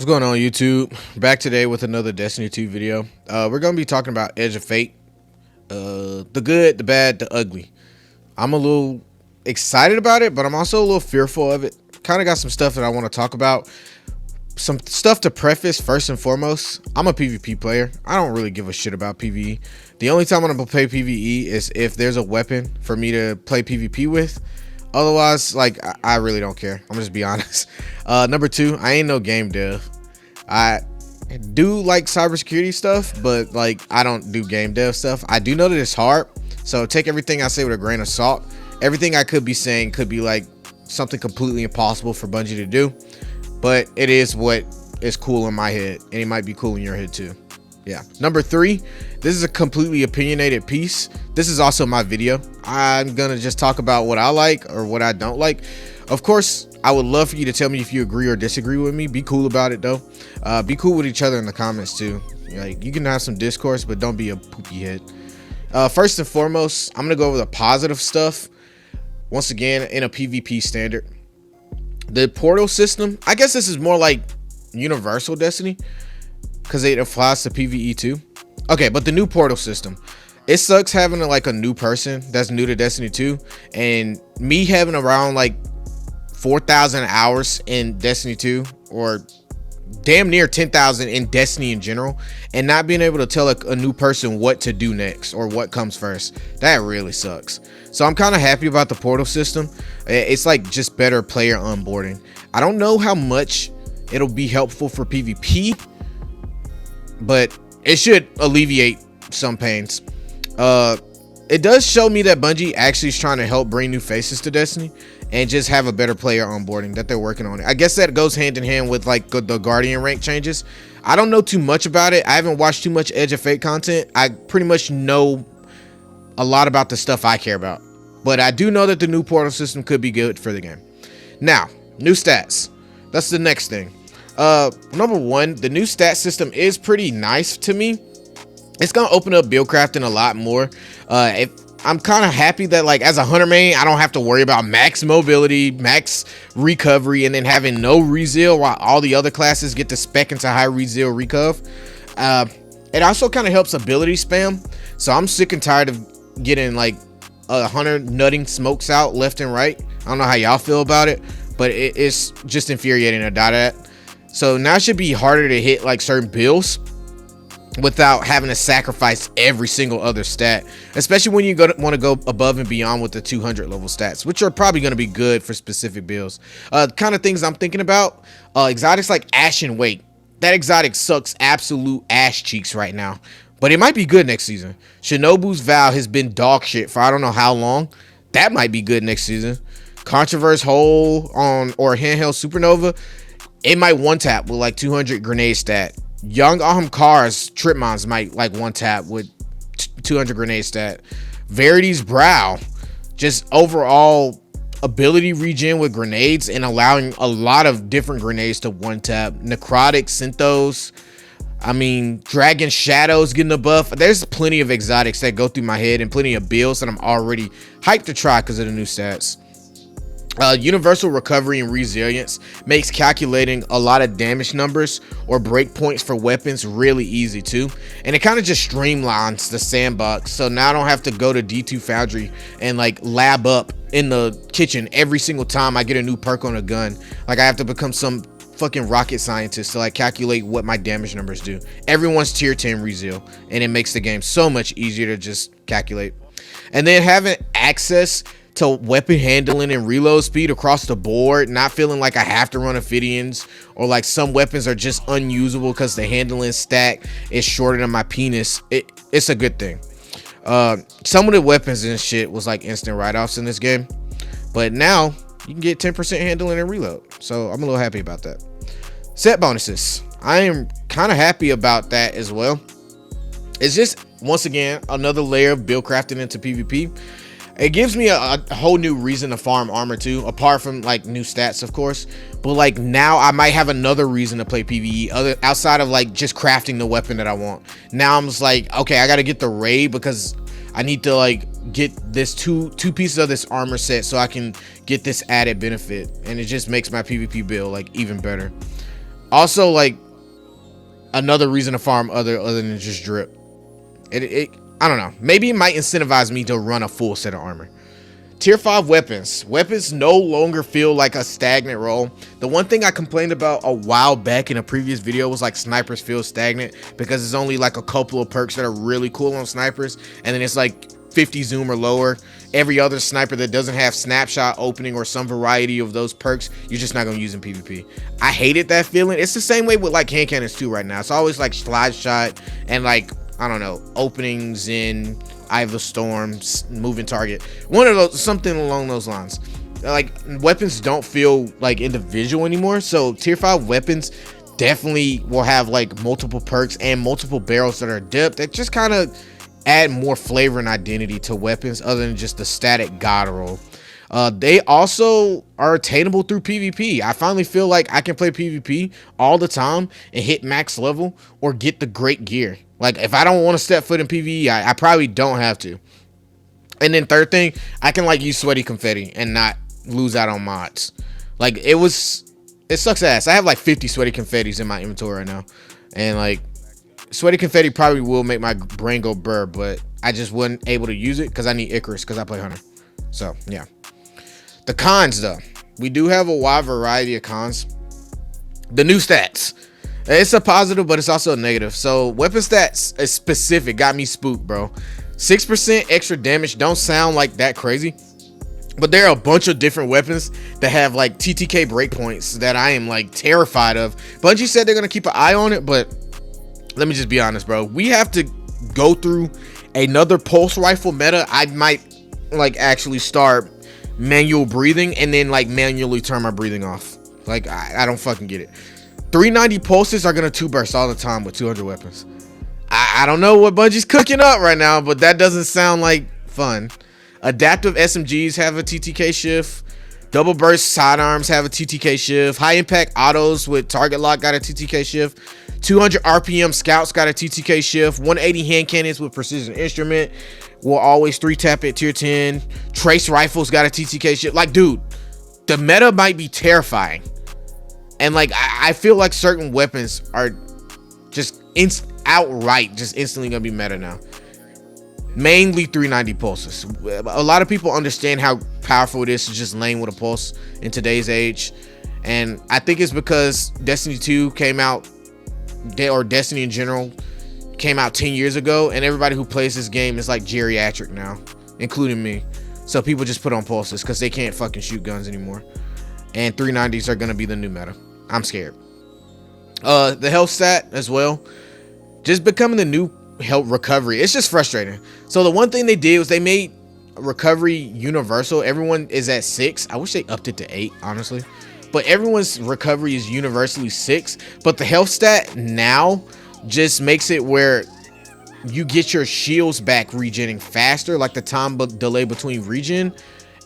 What's going on, YouTube? Back today with another Destiny 2 video. We're going to be talking about Edge of Fate. The good, the bad, the ugly. I'm a little excited about it, but I'm also a little fearful of it. Kind of got some stuff that I want to talk about. Some stuff to preface first and foremost. I'm a PvP player. I don't really give a shit about PvE. The only time I'm going to play PvE is if there's a weapon for me to play PvP with. Otherwise, like, I really don't care. I'm just be honest. Number two, I ain't no game dev. I do like cybersecurity stuff, but like I don't do game dev stuff. I do know that it's hard, so take everything I say with a grain of salt. Everything I could be saying could be like something completely impossible for Bungie to do, but it is what is cool in my head, and it might be cool in your head too. Yeah. Number three, this is a completely opinionated piece. This is also my video. I'm gonna just talk about what I like or what I don't like. Of course, I would love for you to tell me if you agree or disagree with me. Be cool about it though. Be cool with each other in the comments too. Like, you can have some discourse, but don't be a poopy head. First and foremost, I'm gonna go over the positive stuff. Once again, in a PvP standard, the portal system. I guess this is more like universal Destiny, because it applies to PvE too. Okay, but the new portal system, it sucks having like a new person that's new to Destiny 2, and me having around like 4,000 hours in Destiny 2, or damn near 10,000 in Destiny in general, and not being able to tell a new person what to do next or what comes first. That really sucks. So I'm kind of happy about the portal system. It's like just better player onboarding. I don't know how much it'll be helpful for PvP, but it should alleviate some pains. It does show me that Bungie actually is trying to help bring new faces to Destiny and just have a better player onboarding, that they're working on it. I guess that goes hand in hand with like the Guardian rank changes. I don't know too much about it. I haven't watched too much Edge of Fate content. I pretty much know a lot about the stuff I care about, but I do know that the new portal system could be good for the game. Now, new stats. That's the next thing. Number one, the new stat system is pretty nice to me. It's gonna open up build crafting a lot more. I'm kind of happy that, like, as a hunter main, I don't have to worry about max mobility, max recovery, and then having no rezeal while all the other classes get to spec into high rezeal recov. It also kind of helps ability spam, so I'm sick and tired of getting like a hunter nutting smokes out left and right. I don't know how y'all feel about it, but it's just infuriating to die at. So now it should be harder to hit like certain builds without having to sacrifice every single other stat, especially when you want to go above and beyond with the 200 level stats, which are probably going to be good for specific builds. Kind of things I'm thinking about, exotics like Ashen Wake. That exotic sucks absolute ass cheeks right now, but it might be good next season. Shinobu's Vow has been dog shit for I don't know how long. That might be good next season. Controverse Hole on or Handheld Supernova, it might one tap with like 200 grenade stat. Young Ahamkar's Tripmons might like one tap with 200 grenade stat. Verity's Brow, just overall ability regen with grenades and allowing a lot of different grenades to one tap. Necrotic, Synthos, I mean, Dragon Shadows getting a buff. There's plenty of exotics that go through my head and plenty of builds that I'm already hyped to try because of the new stats. Universal recovery and resilience makes calculating a lot of damage numbers or breakpoints for weapons really easy too, and it kind of just streamlines the sandbox. So now I don't have to go to D2 Foundry and like lab up in the kitchen every single time I get a new perk on a gun. Like, I have to become some fucking rocket scientist to like calculate what my damage numbers do. Everyone's tier 10 rezeal, and it makes the game so much easier to just calculate. And then having access to weapon handling and reload speed across the board, not feeling like I have to run Ophidians, or like some weapons are just unusable because the handling stack is shorter than my penis. It's a good thing. Some of the weapons and shit was like instant write-offs in this game, but now you can get 10% handling and reload, so I'm a little happy about that. Set bonuses, I am kind of happy about that as well. It's just, once again, another layer of build crafting into PvP. It gives me a whole new reason to farm armor too, apart from like new stats, of course. But like now I might have another reason to play PvE outside of like just crafting the weapon that I want. Now I'm just like, okay, I got to get the raid because I need to like get this two pieces of this armor set so I can get this added benefit, and it just makes my PvP build like even better. Also, like, another reason to farm other than just drip. I don't know. Maybe it might incentivize me to run a full set of armor. Tier 5 weapons. Weapons no longer feel like a stagnant role. The one thing I complained about a while back in a previous video was like snipers feel stagnant because there's only like a couple of perks that are really cool on snipers, and then it's like 50 zoom or lower. Every other sniper that doesn't have snapshot opening or some variety of those perks, you're just not gonna use in PvP. I hated that feeling. It's the same way with like hand cannons too right now. It's always like slide shot and like, I don't know, openings in Eye of the Storm, moving target, one of those, something along those lines. Like, weapons don't feel like individual anymore, so tier 5 weapons definitely will have like multiple perks and multiple barrels that are dipped that just kind of add more flavor and identity to weapons other than just the static god roll. They also are attainable through PvP. I finally feel like I can play PvP all the time and hit max level or get the great gear. Like, if I don't want to step foot in PvE, I probably don't have to. And then third thing, I can like use sweaty confetti and not lose out on mods. Like, it sucks ass. I have like 50 sweaty confettis in my inventory right now, and like, sweaty confetti probably will make my brain go burr, but I just wasn't able to use it because I need Icarus because I play Hunter. So yeah. The cons though, we do have a wide variety of cons. The new stats, it's a positive, but it's also a negative. So weapon stats is specific, got me spooked, bro. 6% extra damage don't sound like that crazy, but there are a bunch of different weapons that have like TTK breakpoints that I am like terrified of. Bungie said they're gonna keep an eye on it, but let me just be honest, bro. We have to go through another pulse rifle meta. I might like actually start manual breathing and then like manually turn my breathing off. Like, I don't fucking get it. 390 pulses are gonna 2 burst all the time with 200 weapons. I don't know what Bungie's cooking up right now, but that doesn't sound like fun. Adaptive SMGs have a TTK shift. Double burst sidearms have a TTK shift. High impact autos with target lock got a TTK shift. 200 RPM scouts got a TTK shift. 180 hand cannons with precision instrument will always 3-tap at tier 10. Trace rifles got a TTK shift. Like, dude, the meta might be terrifying. And like, I feel like certain weapons are just outright just instantly gonna be meta now. Mainly 390 pulses. A lot of people understand how powerful it is to just lane with a pulse in today's age, and I think it's because Destiny 2 came out, or Destiny in general came out 10 years ago, and everybody who plays this game is like geriatric now, including me. So people just put on pulses because they can't fucking shoot guns anymore, and 390s are gonna be the new meta. I'm scared. The health stat as well, just becoming the new health recovery. It's just frustrating. So the one thing they did was they made recovery universal. Everyone is at 6. I wish they upped it to 8, honestly, but everyone's recovery is universally 6. But the health stat now just makes it where you get your shields back regening faster, like the time delay between regen,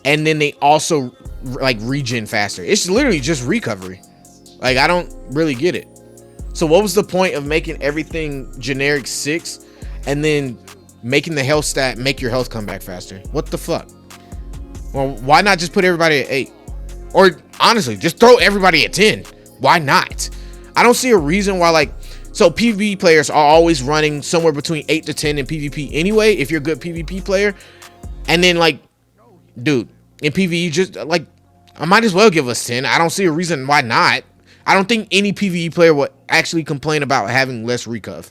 and then they also like regen faster. It's literally just recovery. Like, I don't really get it. So what was the point of making everything generic 6 and then making the health stat make your health come back faster? What the fuck? Well, why not just put everybody at 8? Or honestly, just throw everybody at 10. Why not? I don't see a reason why, like, so PvP players are always running somewhere between 8 to 10 in PvP anyway, if you're a good PvP player. And then, like, dude, in PvE, just like, I might as well give us 10. I don't see a reason why not. I don't think any PvE player will actually complain about having less recov.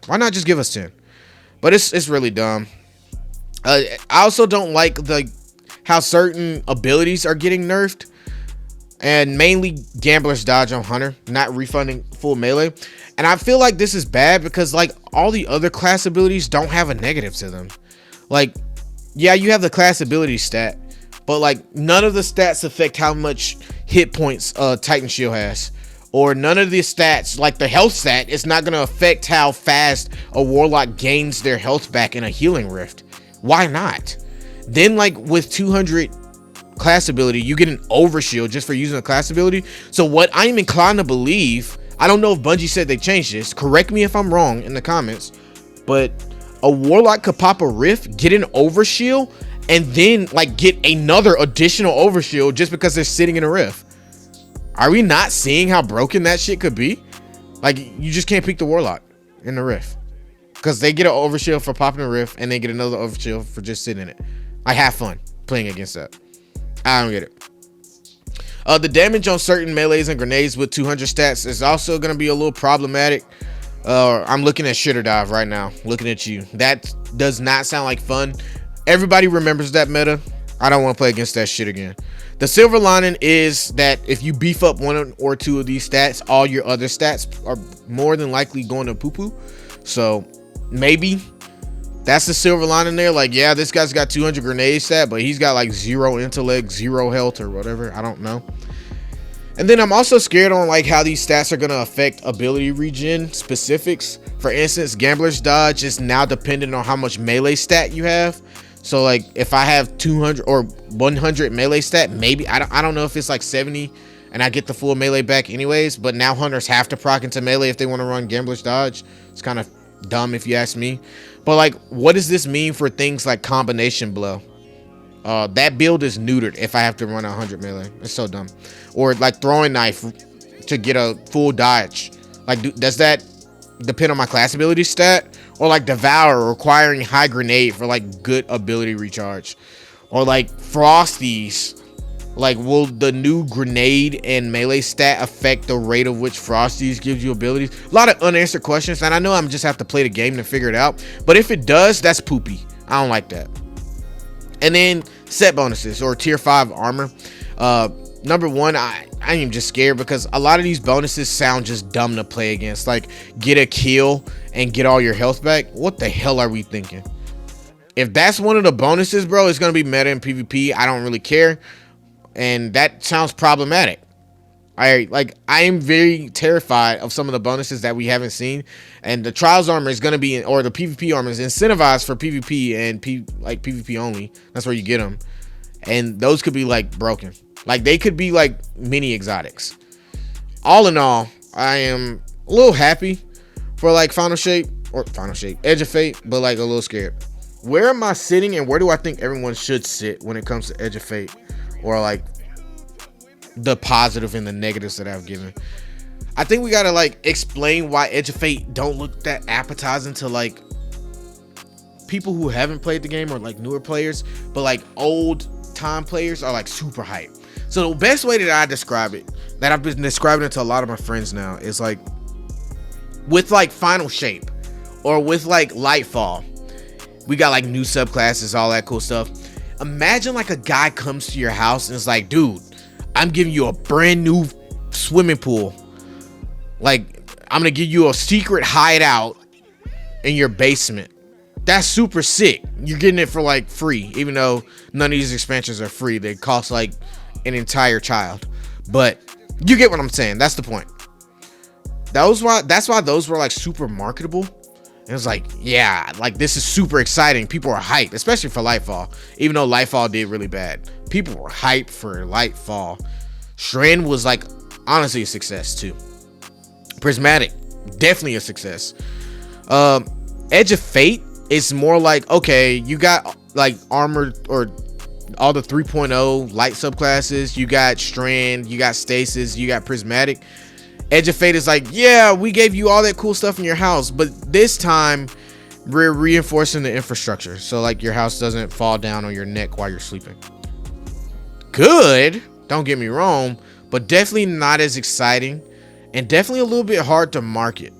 Why not just give us 10? But it's really dumb. I also don't like how certain abilities are getting nerfed, and mainly Gambler's Dodge on Hunter, not refunding full melee. And I feel like this is bad because like all the other class abilities don't have a negative to them. Like, yeah, you have the class ability stat, but like none of the stats affect how much hit points Titan Shield has, or none of the stats, like the health stat, it's not going to affect how fast a warlock gains their health back in a healing rift. Why not? Then like with 200 class ability, you get an overshield just for using a class ability. So what I'm inclined to believe, I don't know if Bungie said they changed this, correct me if I'm wrong in the comments, but a warlock could pop a rift, get an overshield, and then like get another additional overshield just because they're sitting in a rift. Are we not seeing how broken that shit could be? Like, you just can't pick the Warlock in the Rift. Because they get an overshield for popping the Rift, and they get another overshield for just sitting in it. I have fun playing against that. I don't get it. The damage on certain melees and grenades with 200 stats is also going to be a little problematic. I'm looking at Shitter Dive right now. Looking at you. That does not sound like fun. Everybody remembers that meta. I don't want to play against that shit again. The silver lining is that if you beef up one or two of these stats, all your other stats are more than likely going to poo-poo. So maybe that's the silver lining there. Like, yeah, this guy's got 200 grenade stat, but he's got like 0 intellect, 0 health or whatever. I don't know. And then I'm also scared on like how these stats are going to affect ability regen specifics. For instance, Gambler's Dodge is now dependent on how much melee stat you have. So like if I have 200 or 100 melee stat, maybe I don't know if it's like 70 and I get the full melee back anyways, but now hunters have to proc into melee if they want to run Gambler's Dodge. It's kind of dumb if you ask me. But like, what does this mean for things like combination blow? That build is neutered if I have to run 100 melee. It's so dumb. Or like throwing knife to get a full dodge. Like, does that depend on my class ability stat? Or like Devour requiring high grenade for like good ability recharge? Or like Frosties, like will the new grenade and melee stat affect the rate of which Frosties gives you abilities? A lot of unanswered questions, and I know I'm just have to play the game to figure it out. But if it does, that's poopy. I don't like that. And then set bonuses or tier 5 armor. Number one, I am just scared because a lot of these bonuses sound just dumb to play against. Like, get a kill and get all your health back. What the hell are we thinking? If that's one of the bonuses, bro, it's going to be meta in PvP. I don't really care. And that sounds problematic. I am very terrified of some of the bonuses that we haven't seen. And the Trials armor is going to be, or the PvP armor is incentivized for PvP and PvP only. That's where you get them. And those could be like broken. Like, they could be like mini exotics. All in all, I am a little happy for like Edge of Fate, but like a little scared. Where am I sitting and where do I think everyone should sit when it comes to Edge of Fate? Or like the positive and the negatives that I've given. I think we gotta like explain why Edge of Fate don't look that appetizing to like people who haven't played the game or like newer players, but like old time players are like super hype. So the best way that I describe it, that I've been describing it to a lot of my friends now, is like with like Final Shape or with like Lightfall. We got like new subclasses, all that cool stuff. Imagine like a guy comes to your house and is like, dude, I'm giving you a brand new swimming pool. Like, I'm gonna give you a secret hideout in your basement. That's super sick. You're getting it for like free, even though none of these expansions are free. They cost like an entire child. But you get what I'm saying. That's the point. That's why those were like super marketable. It was like, yeah, like this is super exciting. People are hyped, especially for Lightfall. Even though Lightfall did really bad, people were hyped for Lightfall. Shren was like honestly a success too. Prismatic, definitely a success. Edge of Fate is more like, okay, you got like armored or all the 3.0 light subclasses. You got Strand, you got Stasis, you got Prismatic. Edge of Fate is like, yeah, we gave you all that cool stuff in your house, but this time we're reinforcing the infrastructure so like your house doesn't fall down on your neck while you're sleeping. Good, don't get me wrong, but definitely not as exciting and definitely a little bit hard to market.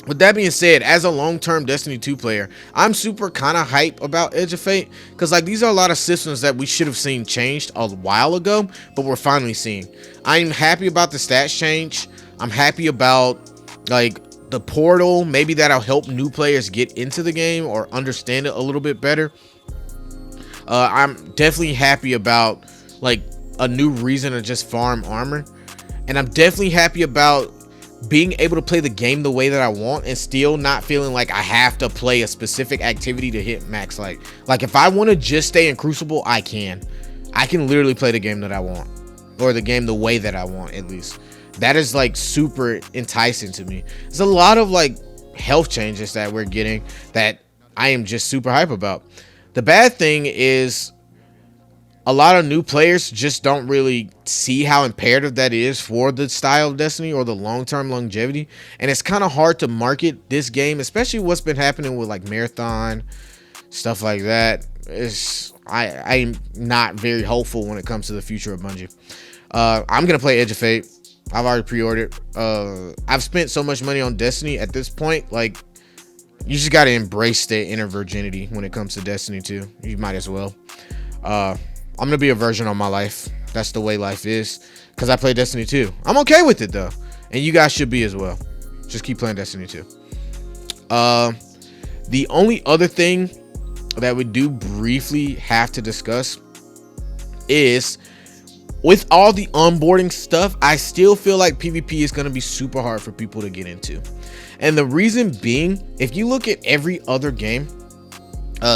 With that being said, as a long-term Destiny 2 player, I'm super kind of hype about Edge of Fate because like these are a lot of systems that we should have seen changed a while ago, but we're finally seeing. I'm happy about the stats change. I'm happy about like the portal. Maybe that'll help new players get into the game or understand it a little bit better. I'm definitely happy about like a new reason to just farm armor, and I'm definitely happy about being able to play the game the way that I want and still not feeling like I have to play a specific activity to hit max light. Like if I want to just stay in Crucible, I can literally play the game that I want, or the game the way that I want. At least that is like super enticing to me. There's a lot of like health changes that we're getting that I am just super hype about. The bad thing is a lot of new players just don't really see how imperative that is for the style of Destiny or the long-term longevity. And it's kind of hard to market this game, especially what's been happening with like Marathon, stuff like that. I'm not very hopeful when it comes to the future of Bungie. I'm gonna play Edge of Fate. I've already pre-ordered. I've spent so much money on Destiny at this point. Like, you just gotta embrace the inner virginity when it comes to Destiny 2. You might as well. I'm gonna be a virgin on my life. That's the way life is. Because I play Destiny 2. I'm okay with it though. And you guys should be as well. Just keep playing Destiny 2. The only other thing that we do briefly have to discuss is, with all the onboarding stuff, I still feel like PvP is going to be super hard for people to get into. And the reason being, if you look at every other game,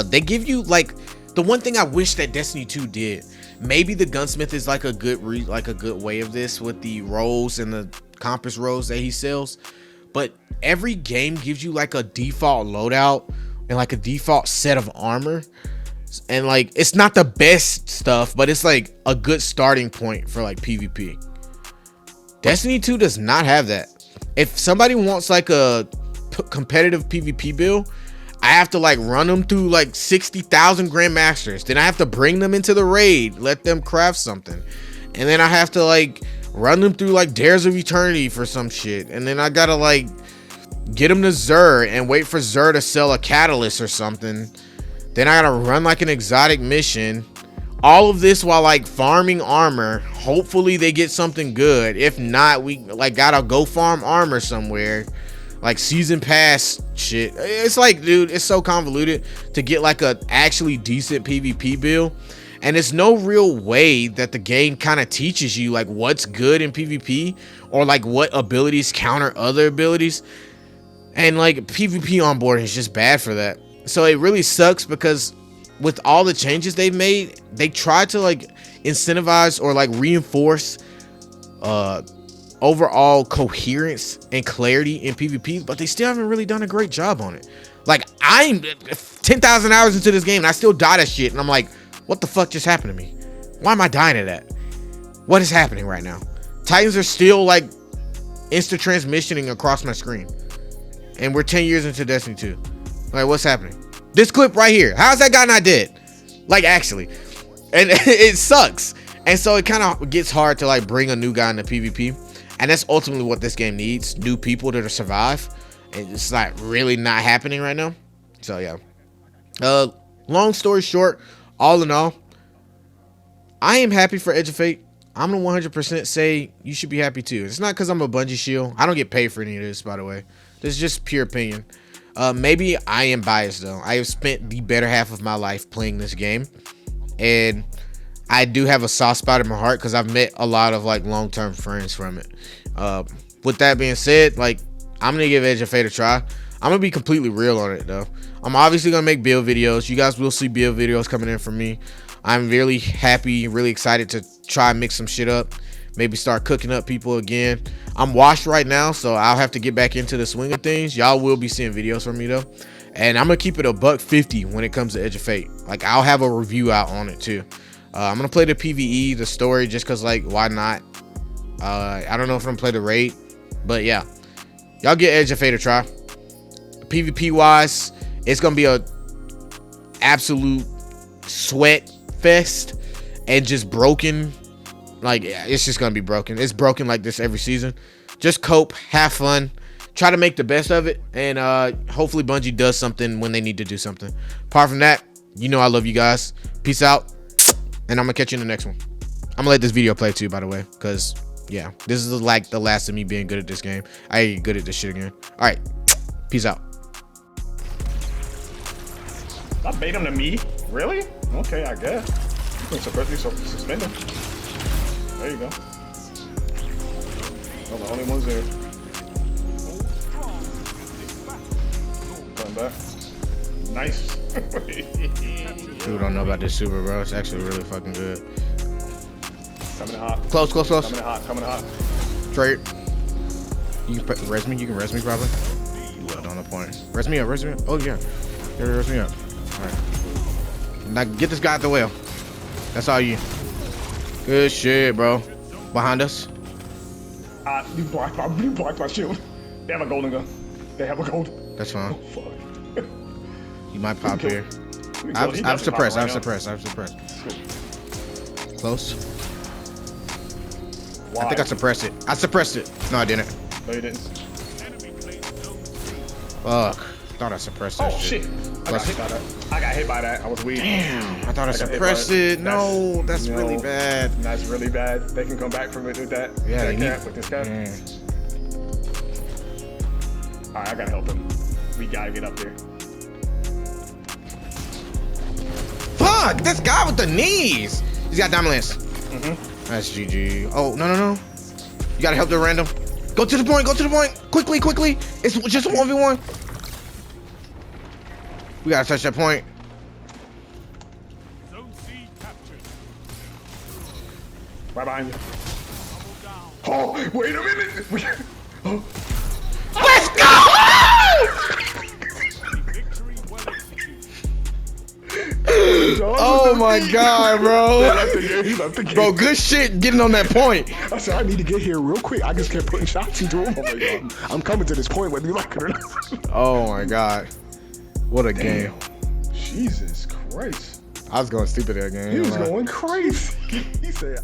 they give you like, the one thing I wish that Destiny 2 did, maybe the gunsmith is like a good way of this with the rolls and the compass rolls that he sells. But every game gives you like a default loadout and like a default set of armor. And like, it's not the best stuff, but it's like a good starting point for like PvP. Destiny 2 does not have that. If somebody wants like a competitive PvP build, I have to like run them through like 60,000 Grandmasters. Then I have to bring them into the raid, let them craft something. And then I have to like run them through like Dares of Eternity for some shit. And then I gotta like get them to Xur and wait for Xur to sell a catalyst or something. Then I gotta run like an exotic mission. All of this while like farming armor. Hopefully they get something good. If not, we like gotta go farm armor somewhere. Like season pass shit. It's like, dude, it's so convoluted to get like a actually decent PvP build. And it's no real way that the game kind of teaches you like what's good in PvP or like what abilities counter other abilities. And like PvP onboarding is just bad for that. So it really sucks because with all the changes they've made, they try to like incentivize or like reinforce overall coherence and clarity in PvP, but they still haven't really done a great job on it. Like, I'm 10,000 hours into this game and I still die to shit, and I'm like, what the fuck just happened to me? Why am I dying to that? What is happening right now? Titans are still like instant transmissioning across my screen, and we're 10 years into Destiny 2. Like, what's happening? This clip right here, how's that guy not dead? Like, actually. And it sucks. And so it kind of gets hard to like bring a new guy into PvP. And that's ultimately what this game needs. New people to survive. And it's like really not happening right now. So yeah. Long story short, all in all, I am happy for Edge of Fate. I'm gonna 100% say you should be happy too. It's not because I'm a Bungie shield. I don't get paid for any of this, by the way. This is just pure opinion. Maybe I am biased though. I have spent the better half of my life playing this game, and I do have a soft spot in my heart because I've met a lot of like long-term friends from it. With that being said, like, I'm gonna give Edge of Fate a try. I'm gonna be completely real on it though. I'm obviously gonna make build videos. You guys will see build videos coming in from me. I'm really happy, really excited to try and mix some shit up. Maybe start cooking up people again. I'm washed right now, so I'll have to get back into the swing of things. Y'all will be seeing videos from me though. And I'm gonna keep it $150 when it comes to Edge of Fate. Like, I'll have a review out on it too. I'm gonna play the PvE, the story, just cause like, why not? I don't know if I'm gonna play the raid, but yeah, y'all get Edge of Fate a try. PvP wise, it's gonna be a absolute sweat fest and just broken. Like, it's just gonna be broken. It's broken like this every season. Just cope, have fun, try to make the best of it, and hopefully Bungie does something when they need to do something. Apart from that, you know I love you guys. Peace out, and I'm gonna catch you in the next one. I'm gonna let this video play too, by the way, because yeah, this is like the last of me being good at this game. I get good at this shit again. All right, peace out. I bait him to me? Really? Okay, I guess. You can suppress me, so suspend him. There you go. Oh, the only one's there. Coming back. Nice. People don't know about this super, bro. It's actually really fucking good. Coming in hot. Close. Coming in hot. Coming in hot. Trade. You can res me. You can res me probably. Well, on the point. Res me up. Res me up. Oh yeah. Res me up. All right. Now get this guy at the wheel. That's all you. Good shit, bro. Behind us. You blocked my shield. They have a golden gun. They have a gold. That's fine. Oh, fuck. You might pop here. I've suppressed. I've suppressed. Close. Why? I think I suppressed it. I suppressed it. No, I didn't. No, you didn't. Fuck. Thought I suppressed that shit. I got hit by that. I was weak. Damn. I thought I suppressed it. No, that's really bad. That's really bad. They can come back from it with that. Yeah, with this guy. Alright, I gotta help him. We gotta get up there. Fuck! This guy with the knees! He's got diamond lance. That's GG. Oh, no. You gotta help the random. Go to the point, Quickly. It's just a 1v1. We gotta touch that point. Right behind you. Oh, wait a minute! Let's go! Oh my god, bro. He left the game. Bro, good shit getting on that point. I said, I need to get here real quick. I just kept putting shots into him. Oh my god. I'm coming to this point whether you like it or not. Oh my god. What a game. Jesus Christ. I was going stupid that game. He was going crazy. He said...